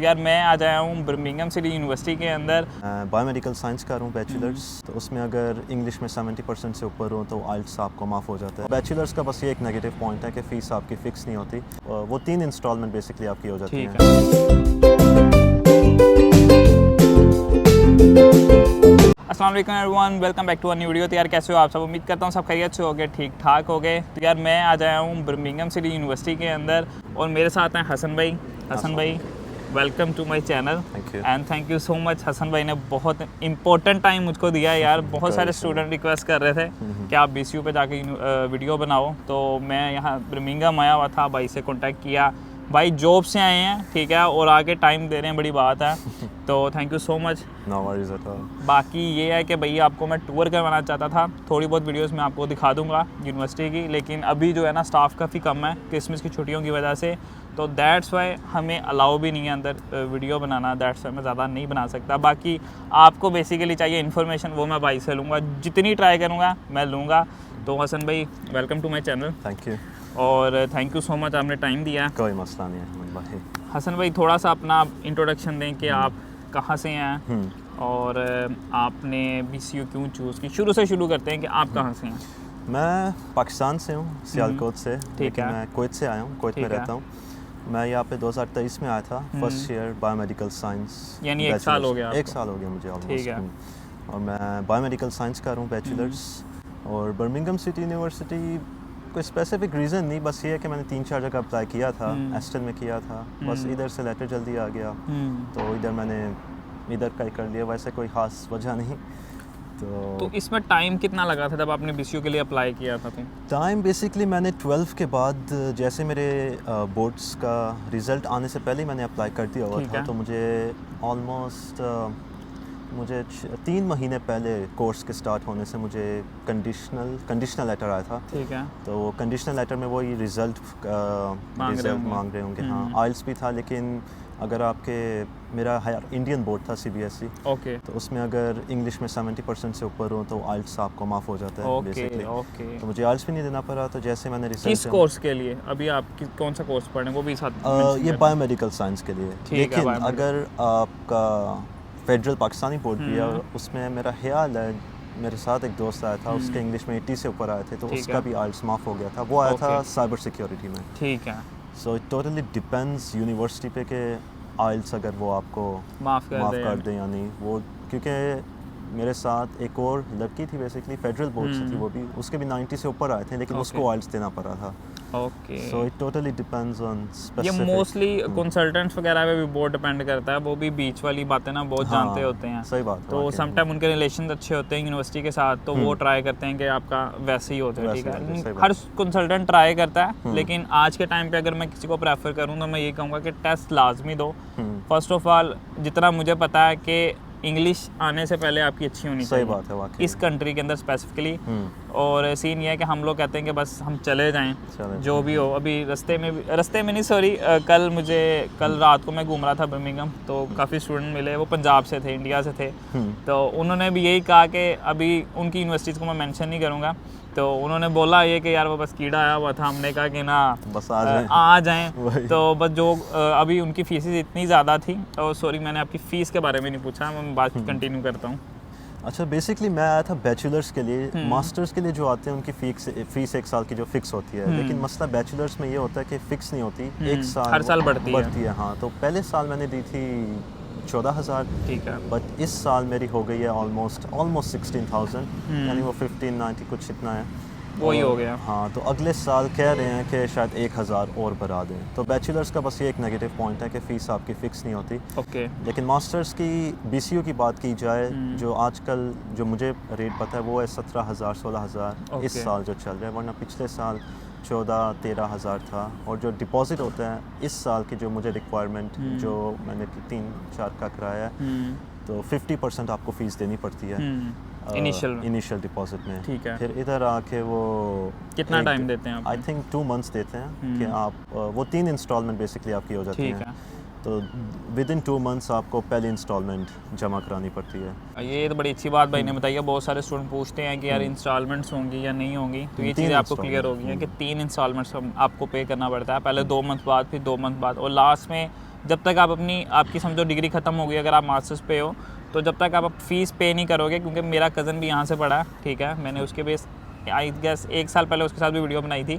यार मैं आज आया हूँ बर्मिंघम सिटी यूनिवर्सिटी के अंदर। बायोमेडिकल साइंस कर रहा हूँ बैचलर्स, तो उसमें अगर इंग्लिश में 70% से ऊपर हो तो आइल्स आपको माफ़ हो जाता है। बैचलर्स का बस ये एक नेगेटिव पॉइंट है कि फ़ीस आपकी फ़िक्स नहीं होती, वो 3 इंस्टॉलमेंट बेसिकली आपकी हो जाती हैं। अस्सलाम वालेकुम everyone, welcome back to a new video. तो यार कैसे हो आप सब? उम्मीद करता हूँ सब खैरियत से हो गए, ठीक ठाक हो गए। तो यार मैं आज आया हूँ बर्मिंघम सिटी यूनिवर्सिटी के अंदर और मेरे साथ हैं हसन भाई। हसन भाई, welcome to my channel and thank you so much. Hasan भाई ने बहुत इंपॉर्टेंट टाइम मुझको दिया यार। बहुत सारे स्टूडेंट रिक्वेस्ट कर रहे थे कि आप BCU पे जाके वीडियो बनाओ, तो मैं यहाँ बर्मिंघम आया हुआ था, भाई से कांटेक्ट किया। भाई जॉब से आए हैं, ठीक है, और आगे टाइम दे रहे हैं, बड़ी बात है। तो thank you so much. No worries at all. बाकी ये है कि भैया आपको मैं टूर करवाना चाहता था, थोड़ी बहुत वीडियोस मैं आपको दिखा दूंगा यूनिवर्सिटी की, लेकिन अभी जो है ना स्टाफ काफ़ी कम है क्रिसमस की छुट्टियों की वजह से, तो दैट्स वाई हमें अलाउ भी नहीं है अंदर वीडियो बनाना। दैट्स वाई मैं ज़्यादा नहीं बना सकता। बाकी आपको बेसिकली चाहिए इन्फॉर्मेशन, वो मैं भाई से लूँगा, जितनी ट्राई करूँगा मैं लूँगा। तो हसन भाई, welcome to my channel. Thank you और थैंक यू सो मच, आपने टाइम दिया। कोई मसला नहीं है भाई। हसन भाई थोड़ा सा अपना इंट्रोडक्शन दें कि आप कहाँ से हैं और आपने BCU क्यों चूज़ की। शुरू से शुरू करते हैं कि आप कहाँ से हैं। मैं पाकिस्तान से हूँ, सियालकोट से, लेकिन है। मैं कुवैत से आया हूँ, कुवैत में रहता हूँ। मैं यहाँ पे 2023 में आया था, फर्स्ट ईयर बायोमेडिकल साइंस। यानी 1 साल हो गया? 1 साल हो गया मुझे ठीक है। ऑलमोस्ट। और मैं बायोमेडिकल साइंस कर रहा हूँ बैचलर्स। और बर्मिंघम सिटी यूनिवर्सिटी कोई स्पेसिफिक रीज़न नहीं, बस ये है कि मैंने 3-4 जगह अप्लाई किया था। एस्टन में किया था, बस इधर से लेटर जल्दी आ गया, तो इधर मैंने इधर का ही कर लिया, वैसे कोई ख़ास वजह नहीं। तो इसमें टाइम कितना लगा था जब आपने BCU के लिए अप्लाई किया था? तो टाइम बेसिकली मैंने 12 के बाद, जैसे मेरे बोर्ड्स का रिज़ल्ट आने से पहले ही मैंने अप्लाई कर दिया हुआ था, तो मुझे ऑलमोस्ट 3 महीने पहले कोर्स के स्टार्ट होने से मुझे कंडीशनल लेटर आया था। ठीक है। तो कंडीशनल लेटर में वही रिज़ल्ट मांग रहे होंगे। हाँ, आइल्स भी था, लेकिन अगर आपके मेरा इंडियन बोर्ड था CBSE, ओके, तो उसमें अगर इंग्लिश में 70% से ऊपर हो तो आइल्स आपको माफ़ हो जाता है बेसिकली। तो मुझे आइल्स भी नहीं देना पड़ा, तो जैसे मैंने रिसर्च। किस कोर्स के लिए अभी आप कौन सा कोर्स पढ़ रहे हैं वो भी साथ? ये बायोमेडिकल साइंस के लिए। लेकिन अगर आपका फेडरल पाकिस्तानी बोर्ड भी है, उसमें मेरा ख्याल है, मेरे साथ एक दोस्त आया था, उसके इंग्लिश में 80 से ऊपर आए थे, तो उसका भी आइल्स माफ़ हो गया था। वो आया था साइबर सिक्योरिटी में। ठीक है। So it totally depends university पे कि आइल्स अगर वो आपको माफ़ कर दें या नहीं। वो क्योंकि मेरे साथ एक और लड़की थी, बेसिकली फेडरल बोर्ड से थी, वो भी, उसके भी 90 से ऊपर आए थे, लेकिन उसको आइल्स देना पड़ा था। Okay. So it totally depends on specific. ये मोस्टली कंसल्टेंट्स वगैरह पे भी बहुत डिपेंड करता है, वो भी बीच वाली बातें ना बहुत जानते होते हैं। सही बात है। तो समटाइम उनके रिलेशन अच्छे होते हैं यूनिवर्सिटी के साथ, तो वो ट्राई करते हैं कि आपका वैसे ही होता है। ठीक है, हर कंसल्टेंट ट्राई करता है, लेकिन आज के टाइम पे अगर मैं किसी को प्रेफर करूँ तो मैं ये कहूँगा कि टेस्ट लाजमी दो। फर्स्ट ऑफ ऑल, जितना मुझे पता है कि इंग्लिश आने से पहले आपकी अच्छी होनी चाहिए। सही बात है वाकई, इस कंट्री के अंदर स्पेसिफिकली। और सीन ये है कि हम लोग कहते हैं कि बस हम चले जाएं, जो भी हो। अभी रास्ते में नहीं, सॉरी, कल रात को मैं घूम रहा था बर्मिंघम, तो काफ़ी स्टूडेंट मिले, वो पंजाब से थे, इंडिया से थे। तो उन्होंने भी यही कहा कि अभी उनकी यूनिवर्सिटीज़ को मैं मेंशन नहीं करूँगा, तो उन्होंने बोला ये कि यार वो बस कीड़ा आया हुआ था। हमने कहा कि ना बस आ जाएं। तो बस जो अभी उनकी फीसेस इतनी ज़्यादा थी, और सॉरी मैंने आपकी फ़ीस के बारे में नहीं पूछा, मैं बात कंटिन्यू करता हूँ। अच्छा, बेसिकली मैं आया था बैचलर्स के लिए। मास्टर्स के लिए जो आते हैं उनकी फ़ीस 1 साल की जो फिक्स होती है, लेकिन मसला बैचलर्स में ये होता है कि फ़िक्स नहीं होती, 1 साल हर साल बढ़ती है। हाँ, तो पहले साल मैंने दी थी 14,000। ठीक है। बट इस साल मेरी हो गई है ऑलमोस्ट 16,000, यानी वो 1590 कुछ इतना है, वही हो गया। हाँ, तो अगले साल कह रहे हैं कि शायद 1,000 और बढ़ा दें। तो बैचलर्स का बस ये एक नेगेटिव पॉइंट है कि फ़ीस आपकी फ़िक्स नहीं होती। ओके। लेकिन मास्टर्स की BCU की बात की जाए, जो आजकल जो मुझे रेट पता है वो है 17,000 16,000 इस साल जो चल रहा है, वरना पिछले साल 14-13,000 था। और जो डिपॉजिट होता है इस साल की, जो मुझे रिक्वायरमेंट, जो मैंने 3-4 का कराया है, तो 50% आपको फ़ीस देनी पड़ती है इनिशियल डिपॉजिट में। ठीक है। फिर इधर आके वो कितना टाइम देते हैं आप? आई थिंक 2 मंथ्स देते हैं कि आप वो 3 इंस्टॉलमेंट बेसिकली आपकी हो जाती हैं। तो विद इन 2 मंथ्स आपको पहली इंस्टॉलमेंट जमा करानी पड़ती है। ये तो बड़ी अच्छी बात भाई ने बताई है। बहुत सारे स्टूडेंट पूछते हैं कि यार इंस्टॉलमेंट्स होंगी या नहीं होंगी, तो ये चीज़ें आपको क्लियर हो गई हैं कि 3 इंस्टॉलमेंट्स आपको पे करना पड़ता है, पहले 2 मंथ बाद, फिर 2 मंथ बाद, और लास्ट में जब तक आप आपकी समझो डिग्री ख़त्म होगी, अगर आप मास्टर्स पे हो तो जब तक आप फ़ीस पे नहीं करोगे, क्योंकि मेरा कज़न भी यहाँ से पढ़ा, ठीक है, मैंने उसके बेस आई गेस 1 साल पहले उसके साथ भी वीडियो बनाई थी,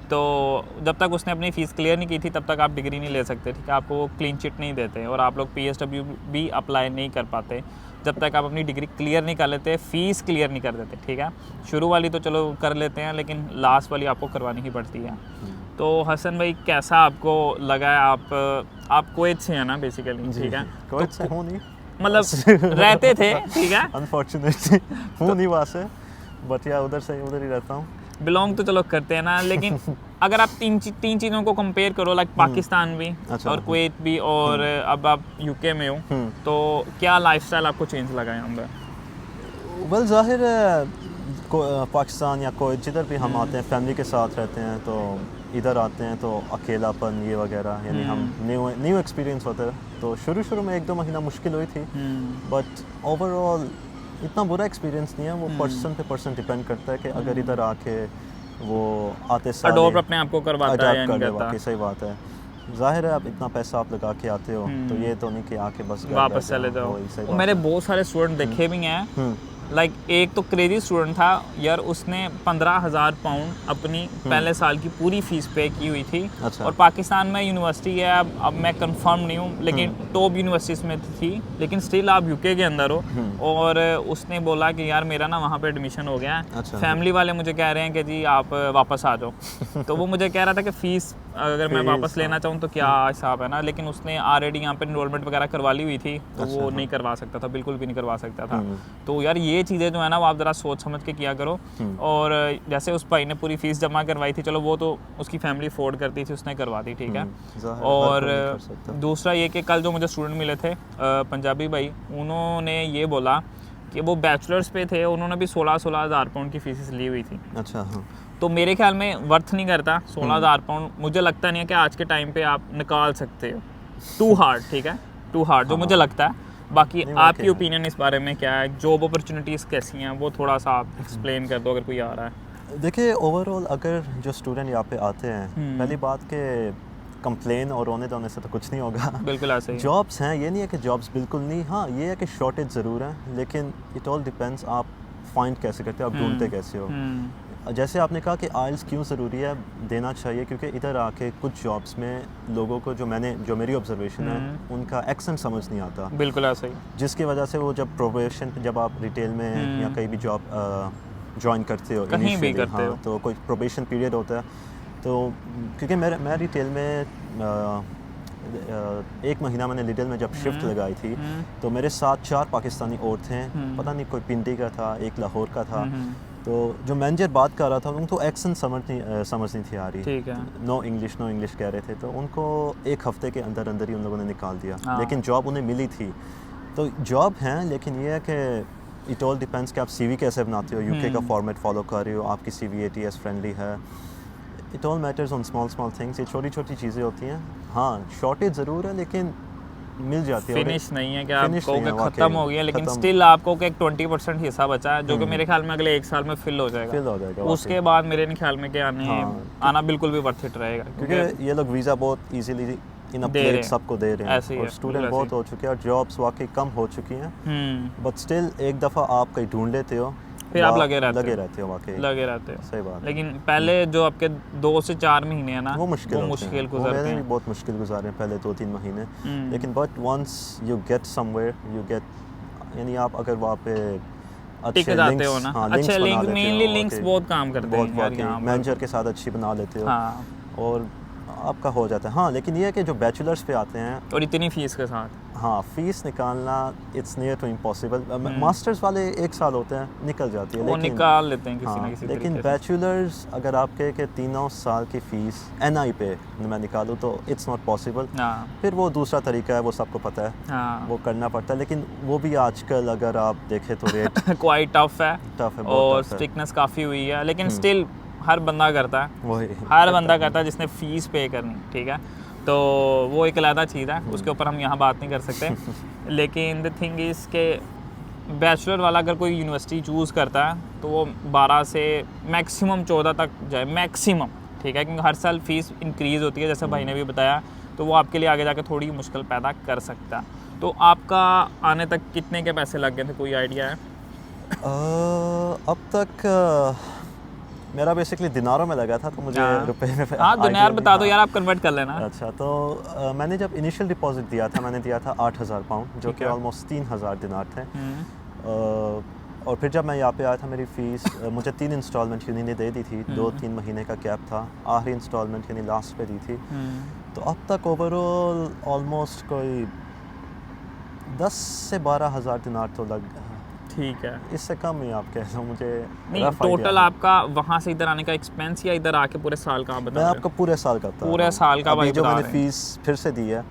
तो जब तक उसने अपनी फ़ीस क्लियर नहीं की थी तब तक आप डिग्री नहीं ले सकते, ठीक है, आपको वो क्लीन चिट नहीं देते और आप लोग PSW भी अप्लाई नहीं कर पाते जब तक आप अपनी डिग्री क्लियर नहीं कर लेते, फ़ीस क्लियर नहीं कर देते, ठीक है। शुरू वाली तो चलो कर लेते हैं, लेकिन लास्ट वाली आपको करवानी ही पड़ती है। तो हसन भाई कैसा आपको लगा है? आप कुवैत से हैं ना बेसिकली, ठीक है? कुवैत से हूँ नहीं, मतलब रहते थे, ठीक है, अनफॉर्चुनेटली हूँ नहीं वहाँ से, बट या उधर ही रहता हूँ। बिलोंग तो चलो करते हैं ना, लेकिन अगर आप तीन चीज़ों को कंपेयर करो, लाइक पाकिस्तान भी और कुवैत भी और अब आप UK में हो, तो क्या लाइफस्टाइल आपको चेंज लगा यहाँ पे? वेल जाहिर है पाकिस्तान या कुवैत जिधर भी हम आते हैं फैमिली के साथ रहते हैं, तो इधर आते हैं तो अकेलापन ये वगैरह, यानी हम न्यू एक्सपीरियंस होता है, तो शुरू में 1-2 महीना मुश्किल हुई थी, बट ओवरऑल इतना बुरा एक्सपीरियंस नहीं है। वो पर्सन पे पर्सन डिपेंड करता है कि अगर इधर आके वो आते साल अडॉप्ट अपने आप को करवाता है या नहीं करता। वाकई सही बात है, जाहिर है आप इतना पैसा आप लगा के आते हो तो ये तो नहीं कि आके बस वापस चले जाओ। मेरे बहुत सारे स्टूडेंट देखे भी हैं, लाइक एक तो क्रेजी स्टूडेंट था यार, उसने 15,000 पाउंड अपनी पहले साल की पूरी फीस पे की हुई थी। अच्छा। और पाकिस्तान में यूनिवर्सिटी है, अब मैं कंफर्म नहीं हूँ, लेकिन टॉप यूनिवर्सिटीज़ में थी, लेकिन स्टिल आप UK के अंदर हो। और उसने बोला कि यार मेरा ना वहाँ पे एडमिशन हो गया है। अच्छा। फैमिली वाले मुझे कह रहे हैं कि जी आप वापस आ जाओ। तो वो मुझे कह रहा था कि फ़ीस अगर मैं वापस लेना चाहूँ तो क्या हिसाब है ना, लेकिन उसने ऑलरेडी यहाँ पे इनरोलमेंट वगैरह करवा ली हुई थी, तो वो नहीं करवा सकता था, बिल्कुल भी नहीं करवा सकता था। तो यार ये चीज़ें जो है ना वो आप ज़रा सोच समझ के किया करो। और जैसे उस भाई ने पूरी फीस जमा करवाई थी, चलो वो तो उसकी फैमिली अफोर्ड करती थी, उसने करवा दी, ठीक है। और दूसरा ये कि कल जो मुझे स्टूडेंट मिले थे पंजाबी भाई, उन्होंने ये बोला कि वो बैचलर्स पे थे, उन्होंने भी 16,000 पाउंड की फीस ली हुई थी। अच्छा। हाँ। तो मेरे ख्याल में वर्थ नहीं करता 16,000 पाउंड, मुझे लगता नहीं है कि आज के टाइम पे आप निकाल सकते हो, टू हार्ड, ठीक है, टू हार्ड जो मुझे लगता है। बाकी आपकी ओपिनियन इस बारे में क्या है? जॉब अपॉर्चुनिटीज़ कैसी हैं वो थोड़ा सा आप एक्सप्लेन कर दो अगर कोई आ रहा है। देखिए ओवरऑल अगर जो स्टूडेंट यहाँ पे आते हैं, पहली बात के कंप्लेन और रोने धोने से तो कुछ नहीं होगा। बिल्कुल ऐसे ही जॉब्स हैं, ये नहीं है कि जॉब्स बिल्कुल नहीं, हाँ ये है कि शॉर्टेज ज़रूर है, लेकिन इट ऑल डिपेंड्स आप फाइंड कैसे करते हो, आप ढूंढते कैसे हो। जैसे आपने कहा कि आइल्स क्यों ज़रूरी है, देना चाहिए, क्योंकि इधर आके कुछ जॉब्स में लोगों को जो मेरी ऑब्जर्वेशन है, उनका एक्सेंट समझ नहीं आता। बिल्कुल ऐसा ही, जिसकी वजह से वो जब प्रोबेशन जब आप रिटेल में या कहीं भी जॉब ज्वाइन करते हो, कहीं भी करते हो, तो कोई प्रोबेशन पीरियड होता है, तो क्योंकि मैं रिटेल में 1 महीना मैंने लिडल में जब शिफ्ट लगाई थी, तो मेरे साथ 4 पाकिस्तानी और थे, पता नहीं कोई पिंडी का था, एक लाहौर का था। तो जो मैनेजर बात कर रहा था उनको एक्सेंट समझ नहीं थी आ रही, ठीक है, नो इंग्लिश कह रहे थे, तो उनको 1 हफ्ते के अंदर ही उन लोगों ने निकाल दिया। लेकिन जॉब उन्हें मिली थी, तो जॉब हैं, लेकिन ये है कि इट ऑल डिपेंड्स कि आप CV कैसे बनाते हो, UK का फॉर्मेट फॉलो कर रहे हो, आपकी CV ATS फ्रेंडली है, it all matters on small things. ये छोटी चीज़ें होती हैं। हाँ शॉर्टेज ज़रूर है, लेकिन मिल जाती है, फिनिश नहीं है कि आप कहोगे ख़त्म हो गया, लेकिन स्टिल आपको एक 20% हिस्सा बचा है, जो कि मेरे ख्याल में अगले 1 साल में फिल हो जाएगा। उसके बाद मेरे ख्याल में क्या आना बिल्कुल भी वर्थ इट रहेगा, क्योंकि ये लोग वीज़ा बहुत इजीली इन अ प्लेट सबको दे रहे हैं, और स्टूडेंट बहुत हो चुके हैं और जॉब्स वाकई कम हो चुकी हैं, बट स्टिल एक दफ़ा आप कहीं ढूंढ लेते हो, फिर आप लगे रहते हो वाकई लगे रहते हो। सही बात। लेकिन पहले जो आपके 2 से 4 महीने हैं ना, वो मुश्किल गुजरते हैं। मैंने भी बहुत मुश्किल गुजारे हैं पहले 2-3 महीने, लेकिन but once you get somewhere, you get, यानी आप अगर वहाँ पे अच्छे जाते हो ना, अच्छे लिंक, मेनली लिंक्स बहुत काम करते हैं, मैनेजर के साथ अच्छी बना लेते हो और आपका हो जाता है। हाँ लेकिन ये है कि जो बैचलर्स पे आते हैं और इतनी फीस के साथ, हाँ फीस निकालना it's near to impossible. Masters वाले 1 साल होते हैं, निकल जाती है, वो निकाल लेते हैं किसी ना किसी तरीके से। लेकिन बैचलर्स अगर आप कहे कि 3 साल की फ़ीस NI पे मैं निकालूँ तो इट्स नॉट पॉसिबल। फिर वो दूसरा तरीका है, वो सबको पता है, वो करना पड़ता है, लेकिन वो भी आजकल अगर आप देखें तो रेट क्वाइट टफ है और स्ट्रिक्टनेस काफ़ी हुई है, लेकिन स्टिल हर बंदा करता है, हर बंदा करता है जिसने फ़ीस पे करनी, ठीक है, तो वो एक अलग चीज़ है, उसके ऊपर हम यहाँ बात नहीं कर सकते। लेकिन द थिंग इज़ के बैचलर वाला अगर कोई यूनिवर्सिटी चूज़ करता है तो वो 12 से मैक्सिमम 14 तक जाए, मैक्सिमम, ठीक है, क्योंकि हर साल फ़ीस इंक्रीज़ होती है, जैसे भाई ने भी बताया तो वो आपके लिए आगे जाके थोड़ी मुश्किल पैदा कर सकता है। तो आपका आने तक कितने के पैसे लग गए थे, कोई आइडिया है? अब तक मेरा बेसिकली दिनारों में लगा था, तो मुझे रुपए में हाँ दिनार बता दो यार, आप कन्वर्ट कर लेना। अच्छा, तो मैंने जब इनिशियल डिपॉजिट दिया था, मैंने दिया था 8,000 पाउंड, जो कि ऑलमोस्ट 3,000 दिनार थे। और फिर जब मैं यहाँ पे आया था, मेरी फ़ीस मुझे 3 इंस्टॉलमेंट यूनी ने दे दी थी, 2-3 महीने का गैप था, आखिरी इंस्टॉलमेंट यानी लास्ट पे दी थी। तो अब तक ओवरऑल ऑलमोस्ट कोई 10 से 12,000 दिनार तो लग। ठीक है, इससे कम ही आप कह लो, मुझे नहीं टोटल आपका वहाँ से इधर आने का एक्सपेंस या इधर आके पूरे साल का आप बता मैं आपको पूरे साल का बता पूरे साल का भाई जो मैंने फीस फिर से दी है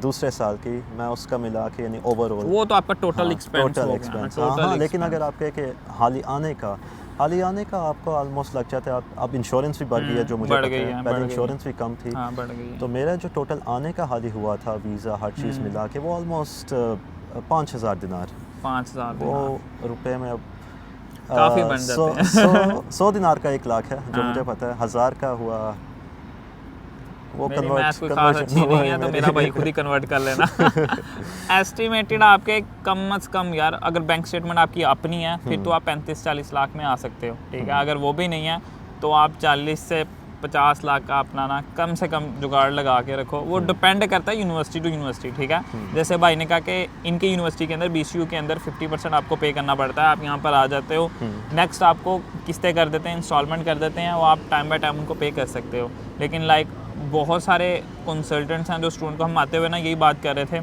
दूसरे साल की, मैं उसका मिला के यानी ओवरऑल वो तो आपका टोटल एक्सपेंस हो गया। हाँ, लेकिन अगर आप कहे कि हाल ही आने का आपको ऑलमोस्ट लग जाता है। अब इंश्योरेंस भी बढ़ गई है, जो मुझे पता है, पहले इंश्योरेंस भी कम थी। हाँ, बढ़ गई है। तो मेरा जो टोटल आने का हाल ही हुआ था, वीज़ा हर चीज़ मिला के, वो ऑलमोस्ट 5,000 दिनार। 5,000 वो रुपए में अब काफ़ी बन जाते हैं। 100 दिनार का 1 लाख है, जो मुझे पता है। 1,000 का हुआ वो कन्वर्ट नहीं है, तो मेरा भाई खुद ही कन्वर्ट कर लेना। एस्टिमेटेड आपके कम से कम यार, अगर बैंक स्टेटमेंट आपकी अपनी है फिर तो आप 35-40 लाख में आ सकते हो, ठीक है। अगर वो भी नहीं है तो आप 40 से 50 लाख का अपना ना कम से कम जुगाड़ लगा के रखो। वो डिपेंड करता है यूनिवर्सिटी टू यूनिवर्सिटी, ठीक है। जैसे भाई ने कहा कि इनके यूनिवर्सिटी के अंदर BCU के अंदर 50% आपको पे करना पड़ता है। आप यहाँ पर आ जाते हो, नेक्स्ट आपको किस्तें कर देते हैं, इंस्टॉलमेंट कर देते हैं, वो आप टाइम बाय टाइम उनको पे कर सकते हो। लेकिन लाइक बहुत सारे कंसल्टेंट्स हैं जो स्टूडेंट को, हम आते हुए ना यही बात कर रहे थे।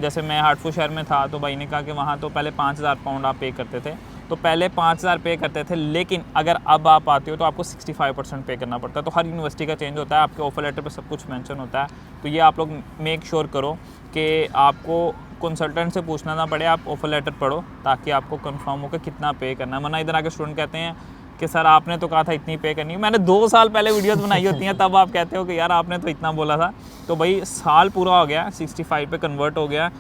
जैसे मैं हार्टफुल शहर में था, तो भाई ने कहा कि वहाँ तो पहले 5,000 पाउंड आप पे करते थे, तो पहले 5,000 पे करते थे, लेकिन अगर अब आप आते हो तो आपको 65% पे करना पड़ता है। तो हर यूनिवर्सिटी का चेंज होता है, आपके ऑफर लेटर पे सब कुछ मेंशन होता है। तो ये आप लोग मेक श्योर करो कि आपको कंसल्टेंट से पूछना ना पड़े, आप ऑफर लेटर पढ़ो ताकि आपको कंफर्म हो कि कितना पे करना है। वरना इधर आके स्टूडेंट कहते हैं कि सर आपने तो कहा था इतनी पे करनी है। मैंने 2 साल पहले वीडियोस बनाई होती हैं, तब आप कहते हो कि यार आपने तो इतना बोला था। तो भाई साल पूरा हो गया, 65 पे कन्वर्ट हो गया।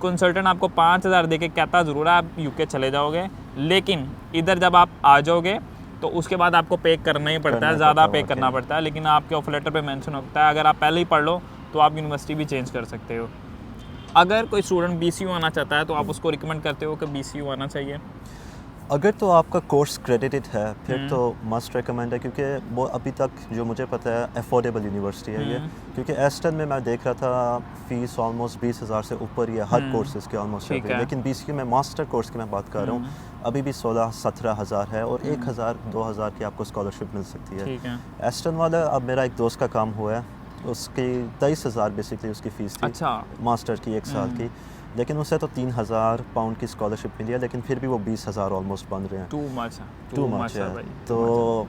कंसल्टेंट आपको 5,000 दे के कहता ज़रूर है आप UK चले जाओगे, लेकिन इधर जब आप आ जाओगे तो उसके बाद आपको पे करना ही पड़ता है, ज़्यादा पे करना पड़ता है। लेकिन आपके ऑफर लेटर पे मेंशन होता है, अगर आप पहले ही पढ़ लो तो आप यूनिवर्सिटी भी चेंज कर सकते हो। अगर कोई स्टूडेंट BCU आना चाहता है तो आप उसको रिकमेंड करते हो कि BCU आना चाहिए? अगर तो आपका कोर्स क्रेडिटेड है फिर तो मस्ट रिकमेंड है, क्योंकि वो अभी तक जो मुझे पता है अफोर्डेबल यूनिवर्सिटी है ये। क्योंकि एस्टन में मैं देख रहा था फ़ीस ऑलमोस्ट 20,000 से ऊपर ही है हर कोर्सेज़ के ऑलमोस्ट। लेकिन BCU में मास्टर कोर्स की मैं बात कर रहा हूँ, अभी भी 16-17 हज़ार है और 1,000-2,000 की आपको स्कॉलरशिप मिल सकती है। एस्टन वाला, अब मेरा एक दोस्त का काम हुआ है, उसकी 23,000 बेसिकली उसकी फ़ीस थी। अच्छा। मास्टर की 1 साल की, लेकिन उसे तो 3,000 पाउंड की स्कॉलरशिप मिली है, लेकिन फिर भी वो 20,000 ऑलमोस्ट बन रहे हैं। टू मच है। तो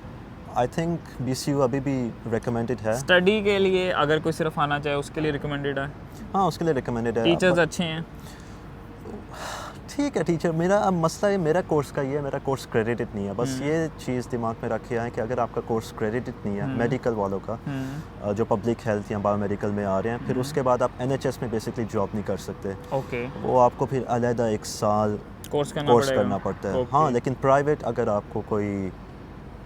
आई थिंक BCU अभी भी रिकमेंडेड है स्टडी के लिए। अगर कोई सिर्फ आना चाहे उसके लिए रिकमेंडेड है? हाँ, उसके लिए रिकमेंडेड है। टीचर्स अच्छे हैं? ठीक है टीचर। मेरा अब मसला ये, मेरा कोर्स का ये है, मेरा कोर्स क्रेडिटेड नहीं है। बस ये चीज़ दिमाग में रखे है कि अगर आपका कोर्स क्रेडिटेड नहीं है, मेडिकल वालों का जो पब्लिक हेल्थ या बायोमेडिकल में आ रहे हैं, फिर उसके बाद आप NHS में बेसिकली जॉब नहीं कर सकते। ओके। वो आपको फिर अलहदा 1 साल कोर्स करना पड़ता है। हाँ, लेकिन प्राइवेट अगर आपको कोई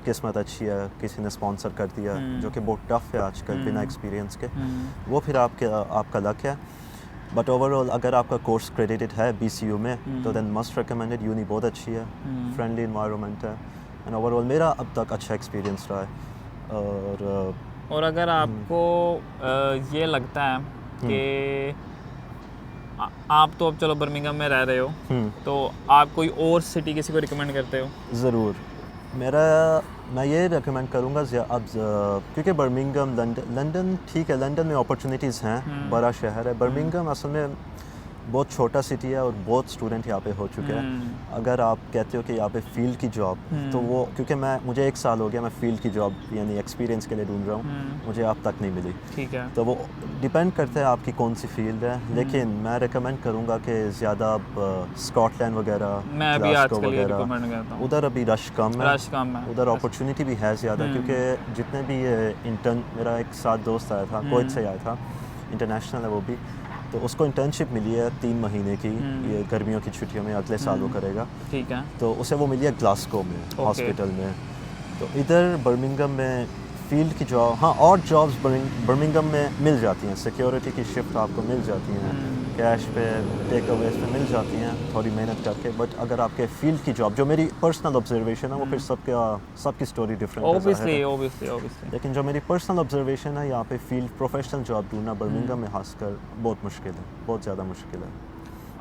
किस्मत अच्छी है, किसी ने स्पॉन्सर कर दिया, जो कि बहुत टफ है आजकल बिना एक्सपीरियंस के, वो फिर आपका लक है। बट ओवरऑल अगर आपका कोर्स क्रेडिटेड है BCU में तो देन मस्ट रिकमेंडेड। यूनी बहुत अच्छी है, फ्रेंडली इन्वायरमेंट है, एंड ओवरऑल मेरा अब तक अच्छा एक्सपीरियंस रहा है। और अगर आपको ये लगता है कि आप तो अब चलो बर्मिंघम में रह रहे हो, तो आप कोई और सिटी किसी को रिकमेंड करते हो? ज़रूर। मैं ये रिकमेंड करूँगा अब, क्योंकि बर्मिंघम, लंदन ठीक है, लंदन में अपॉर्चुनिटीज़ हैं, बड़ा शहर है। बर्मिंघम असल में बहुत छोटा सिटी है और बहुत स्टूडेंट यहाँ पे हो चुके हैं। अगर आप कहते हो कि यहाँ पे फील्ड की जॉब, तो वो, क्योंकि मुझे 1 साल हो गया मैं फील्ड की जॉब यानी एक्सपीरियंस के लिए ढूंढ रहा हूँ, मुझे अब तक नहीं मिली। ठीक है। तो वो डिपेंड करता है आपकी कौन सी फील्ड है, लेकिन मैं रिकमेंड करूँगा कि ज़्यादा स्कॉटलैंड वगैरह, उधर अभी रश कम है, उधर अपॉर्चुनिटी भी है ज़्यादा, क्योंकि जितने भी इंटर्न, मेरा एक साथ दोस्त आया था, कोच से आया था, इंटरनेशनल है वो भी, तो उसको इंटर्नशिप मिली है 3 महीने की, ये गर्मियों की छुट्टियों में, अगले साल वो करेगा। ठीक है। तो उसे वो मिली है ग्लासगो में, हॉस्पिटल में। तो इधर बर्मिंघम में फील्ड की जॉब, हाँ और जॉब्स बर्मिंघम में मिल जाती हैं, सिक्योरिटी की शिफ्ट आपको मिल जाती हैं, कैश पे टेक अवेज पे मिल जाती हैं थोड़ी मेहनत करके। बट अगर आपके फील्ड की जॉब, जो मेरी पर्सनल ऑब्जर्वेशन है, वो फिर सबकी स्टोरी डिफरेंट है, ऑब्वियसली लेकिन जो मेरी पर्सनल ऑब्जर्वेशन है, यहाँ पे फील्ड प्रोफेशनल जॉब ढूंढना बर्मिंघम में खासकर बहुत मुश्किल है, बहुत ज़्यादा मुश्किल है।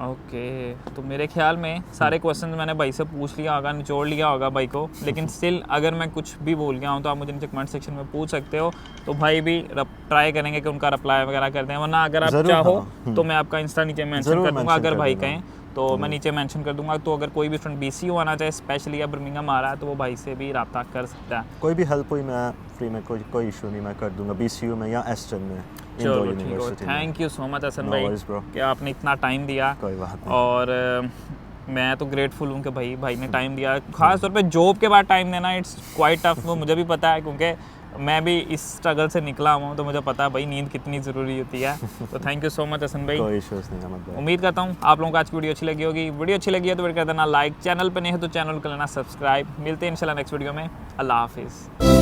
ओके तो मेरे ख्याल में सारे क्वेश्चन मैंने भाई से पूछ लिया होगा, निचोड़ लिया होगा भाई को, लेकिन स्टिल अगर मैं कुछ भी भूल गया हूँ तो आप मुझे नीचे कमेंट सेक्शन में पूछ सकते हो, तो भाई भी ट्राई करेंगे कि उनका रिप्लाई वगैरह कर दें, वरना अगर आप चाहो तो मैं आपका इंस्टा नीचे मेंशन कर दूंगा, अगर भाई कहें तो मैं नीचे मेंशन कर दूंगा। तो अगर कोई भी स्टूडेंट BCU आना चाहे स्पेशली या बर्मिंघम आ रहा है तो वो भाई से भी रब्ता कर सकता है। कोई भी हेल्प हुई मैं फ्री में, कोई इशू नहीं, मैं कर दूंगा BCU में या एस्टन में। चलो ठीक है, thank you so much Hasan भाई कि आपने इतना टाइम दिया। कोई बात नहीं। और मैं तो ग्रेटफुल हूँ कि भाई ने टाइम दिया, खास तौर पे जॉब के बाद टाइम देना इट्स क्वाइट टफ, वो मुझे भी पता है क्योंकि मैं भी इस स्ट्रगल से निकला हूँ, तो मुझे पता है भाई नींद कितनी ज़रूरी होती है। तो thank you so much Hasan भाई। कोई इश्यूज नहीं अहमद भाई। उम्मीद करता हूँ आप लोगों को आज की वीडियो अच्छी लगी होगी। वीडियो अच्छी लगी है तो वीडियो कर देना लाइक, चैनल पर नहीं है तो चैनल कर लेना सब्सक्राइब। मिलते हैं इंशाल्लाह नेक्स्ट वीडियो में। अल्लाह हाफिज़।